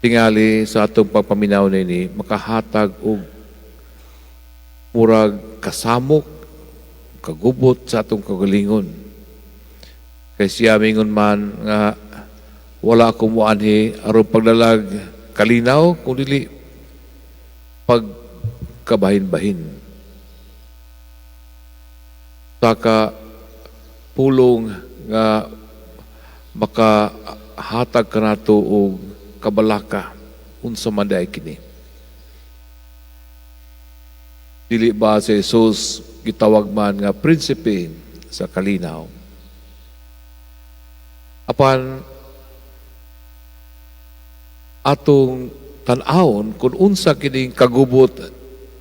tingali sa atong pagpaminaw nini makahatag og murag kasamok, kagubot sa atong kagalingon. Kay siya mingon man nga wala akong muanhi aron pagdalag kalinaw kung dili pagkabahin-bahin. Saka pulong nga makahatag ka nato og kabalaka unsa man day kini. Dili ba si Jesus gitawag man nga prinsipe sa kalinaw? Apan atong tan-awon kung unsa kining kagubot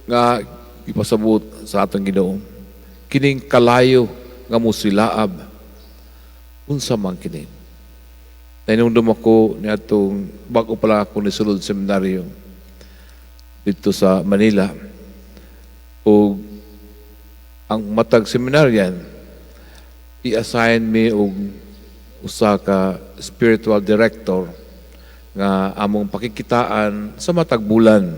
nga ipasabot sa atong Ginoo, kining kalayo nga musilaab, unsa man kini. Nainumdum ako ni atong bago pala ako nisulod seminaryo dito sa Manila. O ang matag seminaryan i-assign me og usa ka spiritual director nga among pakikitaan sa matag bulan.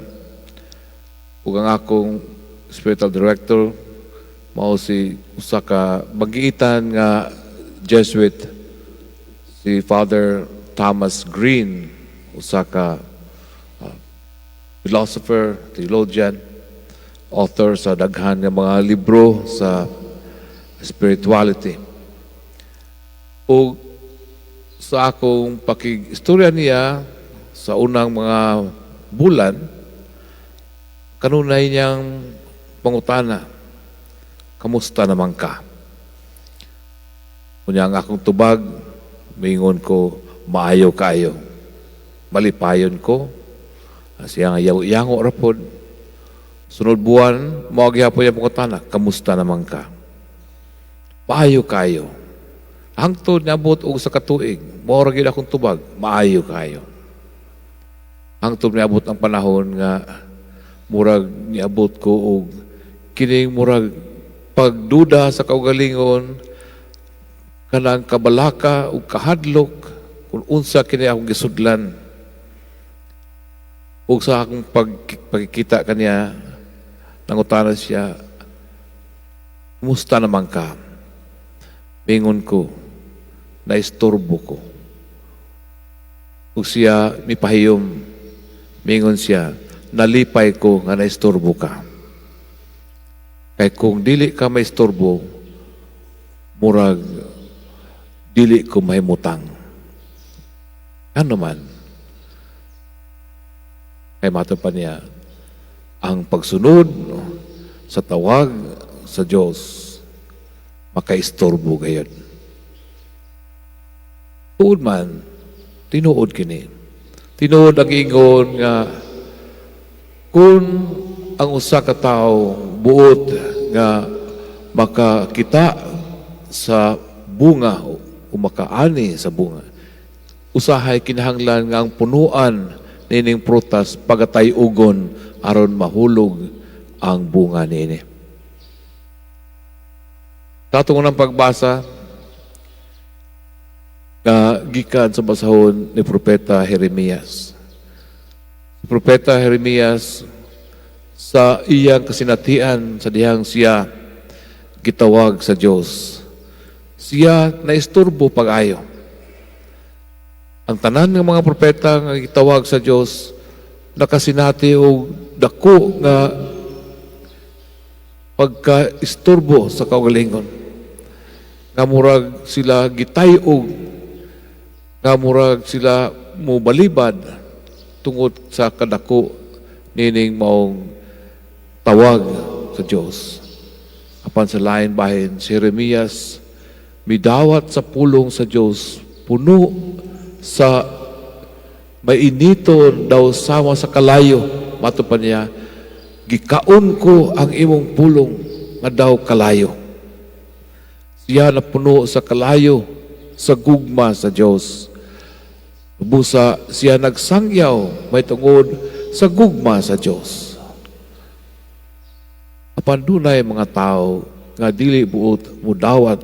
Ug ang akong spiritual director mao si usa ka magiitan nga Jesuit, si Father Thomas Green, usa ka philosopher, theologian, author sa daghan nga mga libro sa spirituality. O sa akong pakig-istorya niya sa unang mga bulan, kanunay niyang pangutana, kamusta naman ka? Kunya ang akong tubag, mingon ko, maayo kayo. Malipayon ko, siya nga yango rapod. Sunod buwan, mawagihapon yung pangutana, kamusta naman ka? Maayo kayo. Hangtod niabot og sa katuig, mao gyud akong tubag, maayo kayo. Hangtod niabot ang panahon nga murag niabot ko og kining murag pagduda sa kaugalingon, kanang kabalaka ug kahadlok kung unsa kini akong gisudlan. Ug sa akong pagkikita kaniya, nangutana siya, kumusta naman ka? Mingon ko, naistorbo ko. Ug siya mipahiyom, mingon siya, nalipay ko nga naistorbo ka. Kay kung dili ka maistorbo, murag dili ko mahimutang. Ano man? Kay matod pa niya, ang pagsunod sa tawag sa Diyos, makaistorbo gayon. Tuod man, tinuod kini. Tinuod ang ingon nga kung ang usa ka tawo buot nga makakita sa bunga o makaani sa bunga, usahay kinahanglan nga ang punuan nining prutas pagatay ugon aron mahulog ang bunga niini. Katong unang pagbasa nga gikan sa basahon ni Propeta Jeremias. Si Propeta Jeremias sa iyang kasinatian sa dihang siya gitawag sa Dios, siya naisturbo pag-ayo. Ang tanan ng mga propeta nga gitawag sa Dios nakasinati og dako nga pagka-isturbo sa kaugalingon. Nga murag sila gitayog, nga murag sila mubalibad tungod sa kadako nining maong tawag sa Dios. Apan sa lain bahin, si Jeremias midawat sa pulong sa Dios, puno sa mainiton daw sama sa kalayo. Mato pa niya, gikaon ko ang imong pulong nga daw kalayo. Siya na puno sa kalayo, sa gugma sa Diyos. Busa siya nagsangyaw, may tungod sa gugma sa Diyos. Apan dunay mga tao nga dili buot mudawat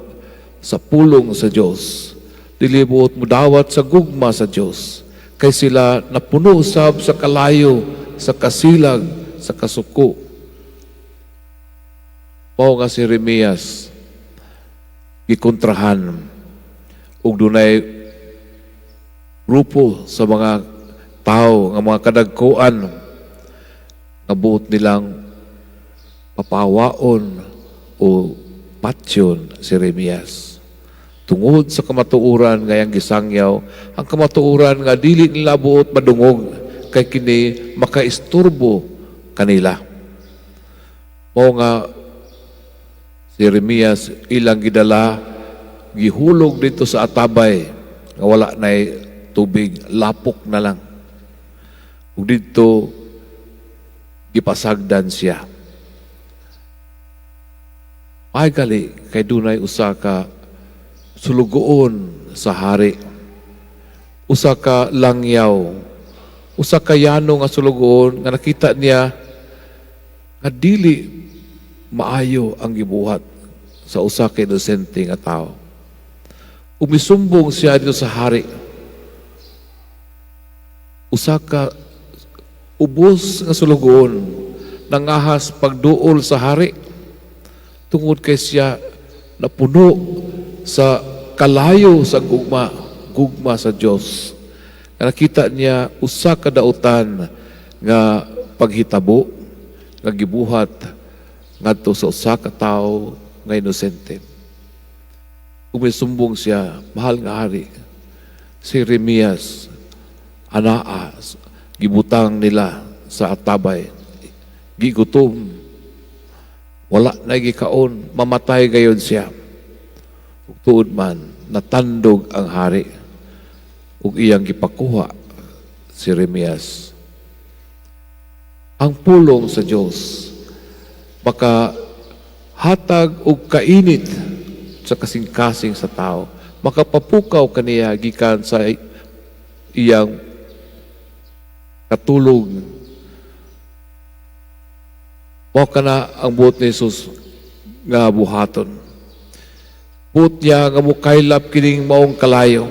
sa pulong sa Diyos. Dili buot mudawat sa gugma sa Diyos. kay sila napuno usab sa kalayo, sa kasilag, sa kasuko. Mao nga si Jeremias gikontrahan ug dunay grupo sa mga tao nga mga kadagkuan nga buot nilang papawaon o patyon si Jeremias. Tungod sa kamatuoran nga yang gisangyaw, ang kamatuoran nga dili nila buot madungog kay kini makaisturbo kanila. Mao nga si Jeremias ilang gidala gihulog dito sa atabay nga wala nay tubig, lapok na lang. Ug dito gipasagdan siya. Ay gali kay dunay usa ka sulugoon sa hari, usa ka langyaw, usa ka yano nga sulugoon nga nakita niya nga dili maayo ang gibuhat sa usa ka inosente nga tao. Umisumbong siya dito sa hari. Usa ka ubos nga sulugoon nangahas pagduol sa hari tungod kay siya napuno sa kalayo sa gugma sa Dios. Nakita niya usa ka dautan nga paghitabo nga gibuhat ngadto sa usa ka tawo nga inosente. Umisumbong siya, mahal nga hari, si Jeremias anaa gibutang nila sa atabay, gigutom, wala na gikaon, mamatay gayon siya. Ug tuod man natandog ang hari ug iyang gipakuha si Jeremias. Ang pulong sa Dios maka hatag og kainit sa kasing-kasing sa tao, makapapukaw kaniya gikan sa iyang katulog. Mao kana ang buot ni Jesus nga buhaton. Buot niya nga mukaylap kining maong kalayo.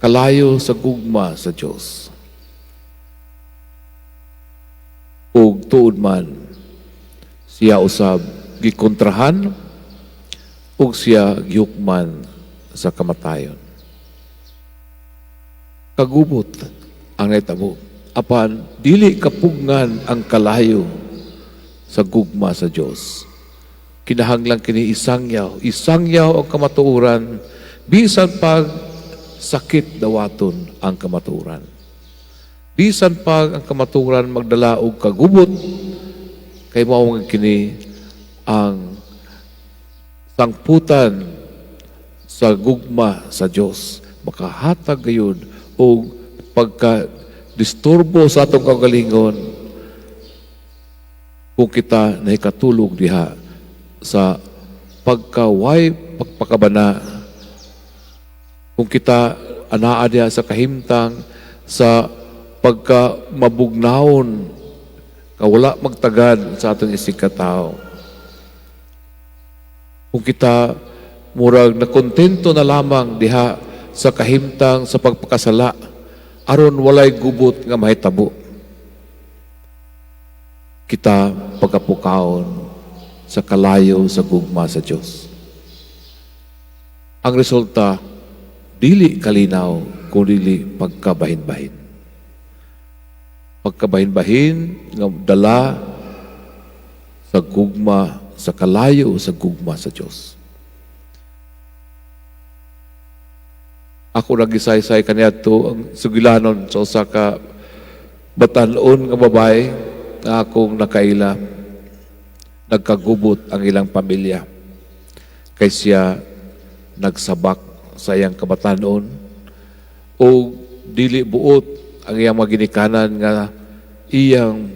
Kalayo sa gugma sa Dios. Ug tuod man siya usab gikontrahan ug siya gihukman sa kamatayon. Kagubot ang naitabo. Apan dili kapugngan ang kalayo sa gugma sa Dios. Kinahanglan kini isangyaw ang kamatuoran bisan pag sakit dawaton ang kamatuoran. Bisan pag ang kamatuoran magdala og kagubot kay mao nga kini ang sangputan sa gugma sa Dios. Makahatag gayon og pagka-disturbo sa atong kagalingon kung kita nahikatulog diha sa pagkaway pagpakabana, kung kita anaa diha sa kahimtang sa pagka mabugnaon kawala magtagad sa atong isig katao. Kung kita murag nakontento na lamang diha sa kahimtang sa pagpakasala aron walay gubot nga mahitabo, kita pagkapukaon sa kalayo sa gugma sa Dios. Ang resulta dili kalinaw kung dili pagkabahin-bahin. Pagkabahin-bahin nga dala sa gugma sa kalayo sa gugma sa Dios. Ako nagisaysay kaniadto ang sugilanon sa usa ka batan-on nga babae nga akong nakaila. Nagkagubot ang ilang pamilya kay siya nagsabak sa iyang kabatanon o dili buot ang iyang mga ginikanan nga iyang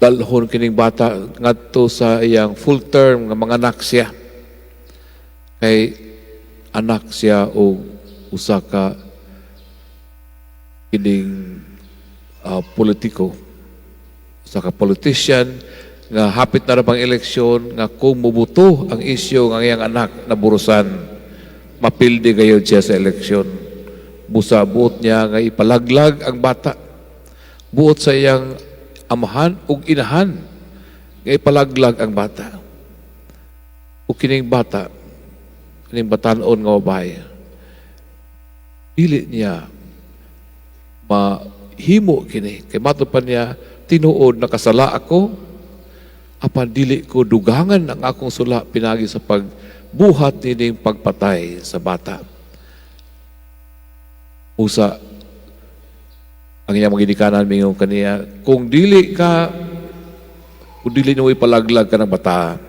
dalhon kining bata ngadto sa iyang full term nga mga anak siya. Kay anak siya o usa ka kining politiko, usa ka politician nga hapit na ra pang eleksyon nga kung mubuto ang isyu ng iyang anak na burusan, mapildi gayud siya sa eleksyon. Busa buot niya nga ipalaglag ang bata. Buot sa iyang amahan ug inahan nga ipalaglag ang bata. O kining bata, kining batanon nga babae, dili niya mahimo kini. Kay mato pa niya, tinuod nakasala ako, apan dili ko dugangan ang akong sula pinagi sa pagbuhat nining pagpatay sa bata. Usa, ang iyang mga ginikanan mingon kaniya, kung dili mo ipalaglag ka ng bata,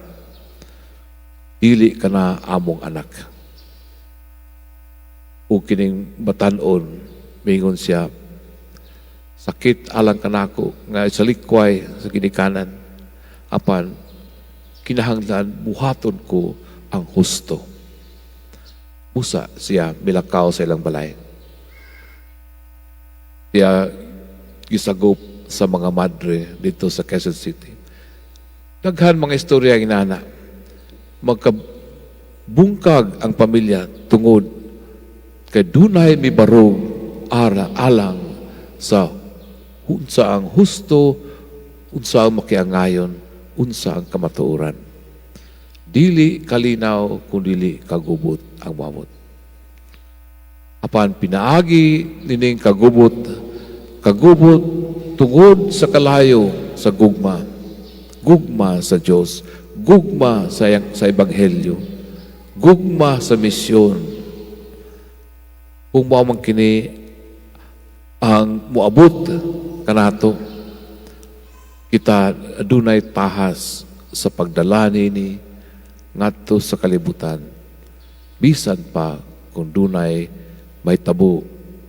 dili ka na among anak. O kining batanon, mingon siya, sakit alang kanako nga sa likway sa ginikanan, apan kinahanglan buhaton ko ang husto. Usa siya milakaw sa ilang balay. Siya gisagop sa mga madre dito sa Quezon City. Daghan mga istorya ang inana. Magkabungkag ang pamilya tungod kay dunay mibarog alang sa unsa ang husto, unsa ang makiangayon, unsa ang kamatuoran. Dili kalinaw kung dili kagubot ang mamot. Apan pinaagi nining kagubot tungod sa kalayo sa gugma sa Dios, gugma sa ebanghelyo, gugma sa misyon. Kung mao man kini ang moabot kanato, kita adunay tahas sa pagdala nini ngadto sa kalibutan, bisan pa kung dunay may tabo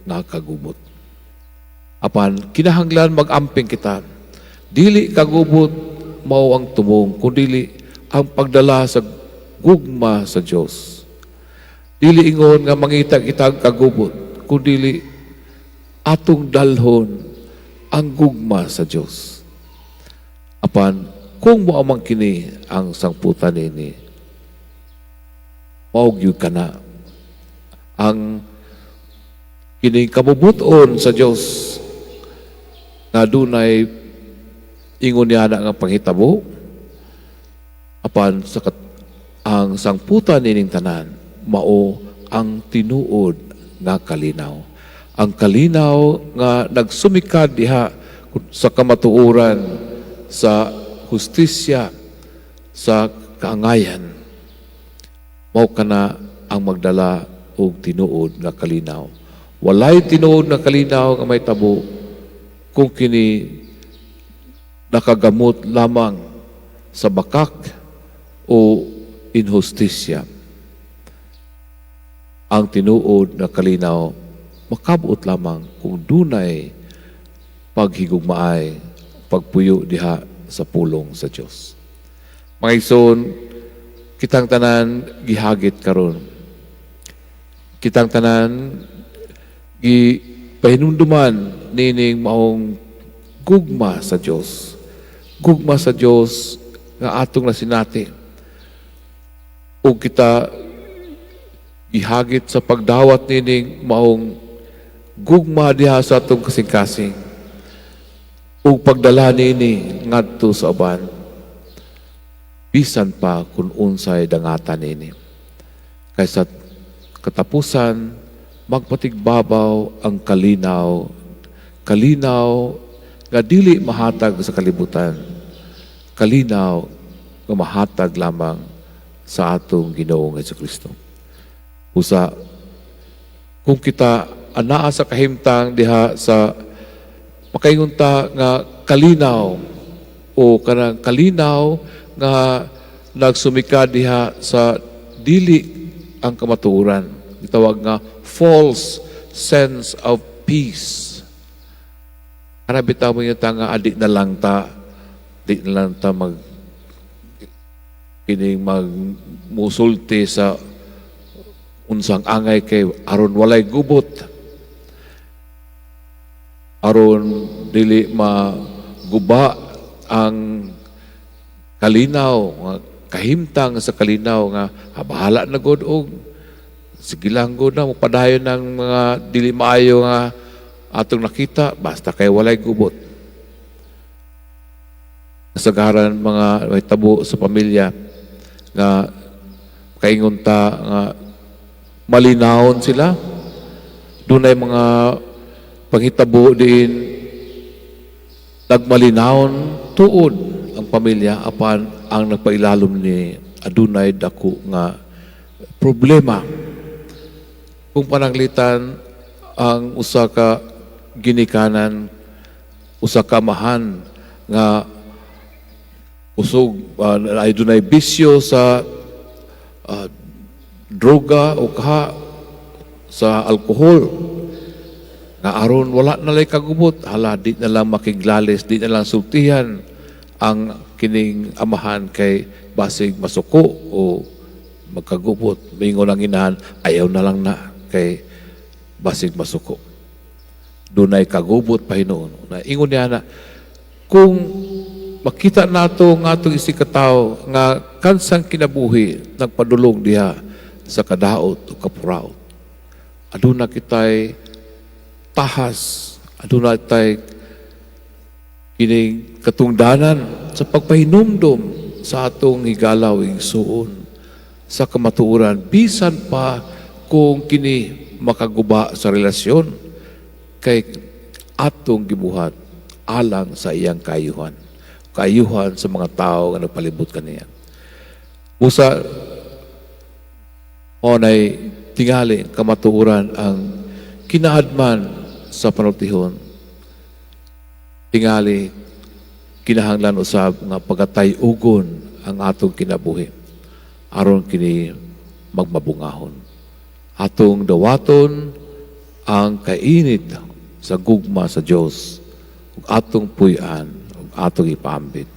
nga kagubot. Apan kinahanglan mag-amping kita, dili kagubot mao ang tumong, kundi ang pagdala sa gugma sa Dios. Dili ingon nga mangita kitag kagubot, kundi atong dalhon ang gugma sa Dios. Apan kung mo amang kini ang sangputan nini, maog yun ka na ang kining kabubuton sa Dios na dunay ingon niya na nga panghitabo, apan ang sangputan nining tanan mao ang tinuod nga kalinaw. Ang kalinaw nga nagsumikad diha sa kamatuoran, sa hustisya, sa kaangayan. Mao kana ang magdala og tinuod nga kalinaw. Walay tinuod nga kalinaw nga may tabo kung kini nakagamot lamang sa bakak o inhustisya. Ang tinuod na kalinaw makabuot lamang kung dunay paghigugmaay, pagpuyo diha sa pulong sa Dios. Mga igsoon, kitang tanan gihagit karon. Kitang tanan gipahinumduman nining maong gugma sa Dios. Gugma sa Dios nga atong nasinati. O kita gihagit sa pagdawat nining maong gugma diha sa atong kasing-kasing. O pagdala nini ngadto sa uban. Bisan pa kung unsay dangatan nini. Kaysa katapusan, magpatigbabaw ang kalinaw. Kalinaw nga dili mahatag sa kalibutan. Kalinaw nga mahatag lamang sa atong Ginoong Jesucristo. Usa, kung kita anaa sa kahimtang diha sa makaingunta nga kalinaw o kanang kalinaw nga nagsumika diha sa dili ang kamatuoran. Itawag nga false sense of peace. Karabita mo yung tanga, di na lang ta magmusulti sa unsang angay kay aron walay gubot. Aron dili maguba ang kalinaw, kahimtang sa kalinaw nga bahala na god og sige lang go na, padayon ng mga dili maayo nga atong nakita, basta kay walay gubot. Kasagaran mga may tabo sa pamilya nga kaingon ta nga malinawon sila. Doon ay mga panghitabo din nagmalinawon tuod ang pamilya apan ang nagpailalom ni adunay dako nga problema. Kung pananglitan ang usa ka ginikanan, usa ka mahan nga usog ay dunay bisyo sa droga o kaha sa alkohol nga aron wala na lay kagubot, hala di na lang makiglalis, di na lang sultihan ang kining amahan kay basig masuko o magkagubot. Mingon ang inahan, ayaw na lang na kay basig masuko. Dunay kagubot pa hinuon. Ingon niya na, kung makita nato nga itong isikataw nga kansang kinabuhi nagpadulong diha sa kadaot o kapuraot. Aduna kitay tahas, aduna kitay kining katungdanan sa pagpahinumdom sa atong higalaw igsuon sa kamatuoran bisan pa kung kini makaguba sa relasyon kay atong gibuhat alang sa iyang kaayuhan sa mga tao nga nagpalibot kaniya. Usa o nay tingali kamatuoran ang kinaadman sa panultihon. Tingali kinahanglan usab nga pagatay-ugon ang atong kinabuhi aron kini magmabungahon. Atong dawaton ang kainit sa gugma sa Dios ug atong puy-an ug atong ipaambit.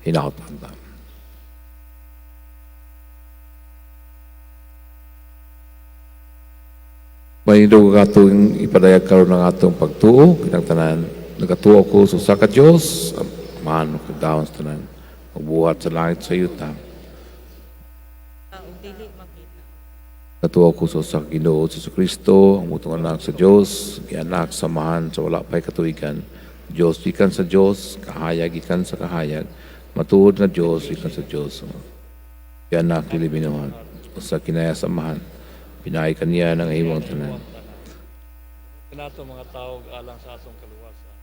Hinaot-anda. Mahindo ka atong ipadayag karon ng atong pagtuo, kinang tanan, nagatuo ko sa usa ka Dios, amahan mo kagdawon sa tanan, magbuhat sa langit sa yuta. Nagatuo ko sa usa ka Ginoo sa Kristo, ang mutong anak sa Dios, gianak samahan sa wala pay katuigan, Dios gikan sa Dios, kahayag gikan sa kahayag, matuod nga Dios gikan sa Dios. Gianak lilibinuhan, usa kinaya samahan. Pinay kaniya ng imong tanan. Kanato mga tao alang sa atong kaluwasan.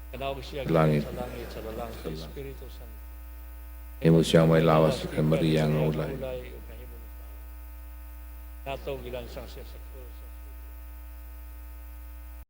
Kanawag siya Langit. sa langit, sa lalangit, sa Espiritu Santo. Imo siyang may lawas kay Maria nga ulay. Nato gilansang siya sa